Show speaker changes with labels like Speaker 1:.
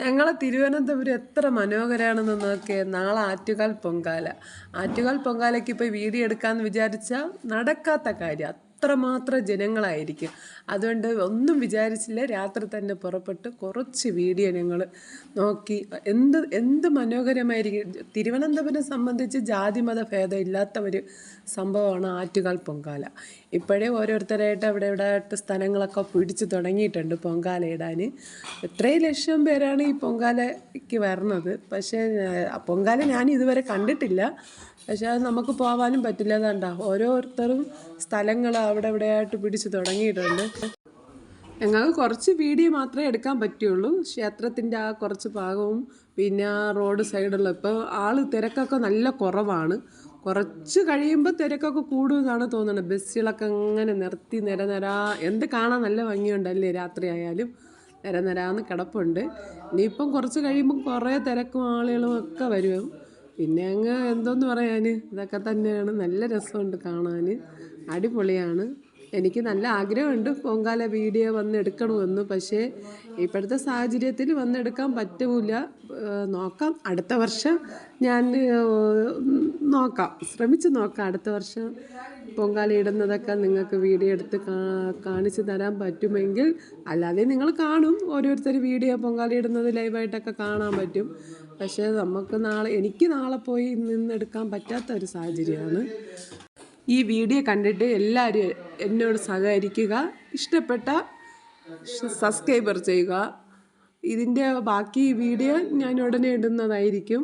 Speaker 1: ഞങ്ങളെ തിരുവനന്തപുരം എത്ര മനോഹരമാണെന്ന് നോക്കിയേ. നാളെ ആറ്റുകാൽ പൊങ്കാല. ആറ്റുകാൽ പൊങ്കാലയ്ക്ക് ഇപ്പോൾ വീഡിയോ എടുക്കാമെന്ന് വിചാരിച്ചാൽ നടക്കാത്ത കാര്യം. അത്രമാത്രം ജനങ്ങളായിരിക്കും. അതുകൊണ്ട് ഒന്നും വിചാരിച്ചില്ല, രാത്രി തന്നെ പുറപ്പെട്ട് കുറച്ച് വീഡിയോ ഞങ്ങൾ നോക്കി. എന്ത് മനോഹരമായിരിക്കും. തിരുവനന്തപുരം സംബന്ധിച്ച് ജാതിമത ഭേദം ഇല്ലാത്ത ഒരു സംഭവമാണ് ആറ്റുകാൽ പൊങ്കാല. ഇപ്പോഴേ ഓരോരുത്തരായിട്ട് അവിടെ ഇവിടെ ആയിട്ട് സ്ഥലങ്ങളൊക്കെ പിടിച്ച് തുടങ്ങിയിട്ടുണ്ട് പൊങ്കാല ഇടാൻ. എത്രയും ലക്ഷം പേരാണ് ഈ പൊങ്കാലയ്ക്ക് വരണത്. പക്ഷേ പൊങ്കാല ഞാൻ ഇതുവരെ കണ്ടിട്ടില്ല. പക്ഷേ അത് നമുക്ക് പോകാനും പറ്റില്ല. അതാണ്ട ഓരോരുത്തരും സ്ഥലങ്ങൾ അവിടെ ഇവിടെ ആയിട്ട് പിടിച്ച് തുടങ്ങിയിട്ടുണ്ട്. ഞങ്ങൾക്ക് കുറച്ച് വീഡിയോ മാത്രമേ എടുക്കാൻ പറ്റുള്ളൂ. ക്ഷേത്രത്തിൻ്റെ ആ കുറച്ച് ഭാഗവും പിന്നെ റോഡ് സൈഡുള്ള ഇപ്പോൾ തിരക്കൊക്കെ നല്ല കുറവാണ്. കുറച്ച് കഴിയുമ്പോൾ തിരക്കൊക്കെ കൂടുമെന്നാണ് തോന്നുന്നത്. ബസ്സുകളൊക്കെ അങ്ങനെ നിർത്തി നിരനിരാ കാണാൻ നല്ല ഭംഗിയുണ്ടല്ലേ. രാത്രി ആയാലും നിരനിരാന്ന് കിടപ്പുണ്ട്. ഇനിയിപ്പം കുറച്ച് കഴിയുമ്പം കുറേ തിരക്കും ആളുകളും ഒക്കെ വരും. പിന്നെ അങ്ങ് എന്തോന്ന് പറയാൻ, ഇതൊക്കെ തന്നെയാണ്. നല്ല രസമുണ്ട് കാണാൻ, അടിപൊളിയാണ്. എനിക്ക് നല്ല ആഗ്രഹമുണ്ട് പൊങ്കാല വീഡിയോ വന്നെടുക്കണമെന്ന്. പക്ഷേ ഇപ്പോഴത്തെ സാഹചര്യത്തിൽ വന്നെടുക്കാൻ പറ്റില്ല. നോക്കാം, അടുത്ത വർഷം ഞാൻ ശ്രമിച്ച് നോക്കാം. അടുത്ത വർഷം പൊങ്കാല ഇടുന്നതൊക്കെ നിങ്ങൾക്ക് വീഡിയോ എടുത്ത് കാണിച്ച് തരാൻ പറ്റുമെങ്കിൽ. അല്ലാതെ നിങ്ങൾ കാണും, ഓരോരുത്തർ വീഡിയോ പൊങ്കാല ഇടുന്നത് ലൈവായിട്ടൊക്കെ കാണാൻ പറ്റും. പക്ഷേ എനിക്ക് നാളെ പോയി നിന്നെടുക്കാൻ പറ്റാത്ത ഒരു സാഹചര്യമാണ്. ഈ വീഡിയോ കണ്ടിട്ട് എല്ലാവരും എന്നോട് സഹകരിക്കുക. ഇഷ്ടപ്പെട്ട സബ്സ്ക്രൈബർ ചെയ്യുക. ഇതിൻ്റെ ബാക്കി വീഡിയോ ഞാൻ ഉടനെ ഇടുന്നതായിരിക്കും.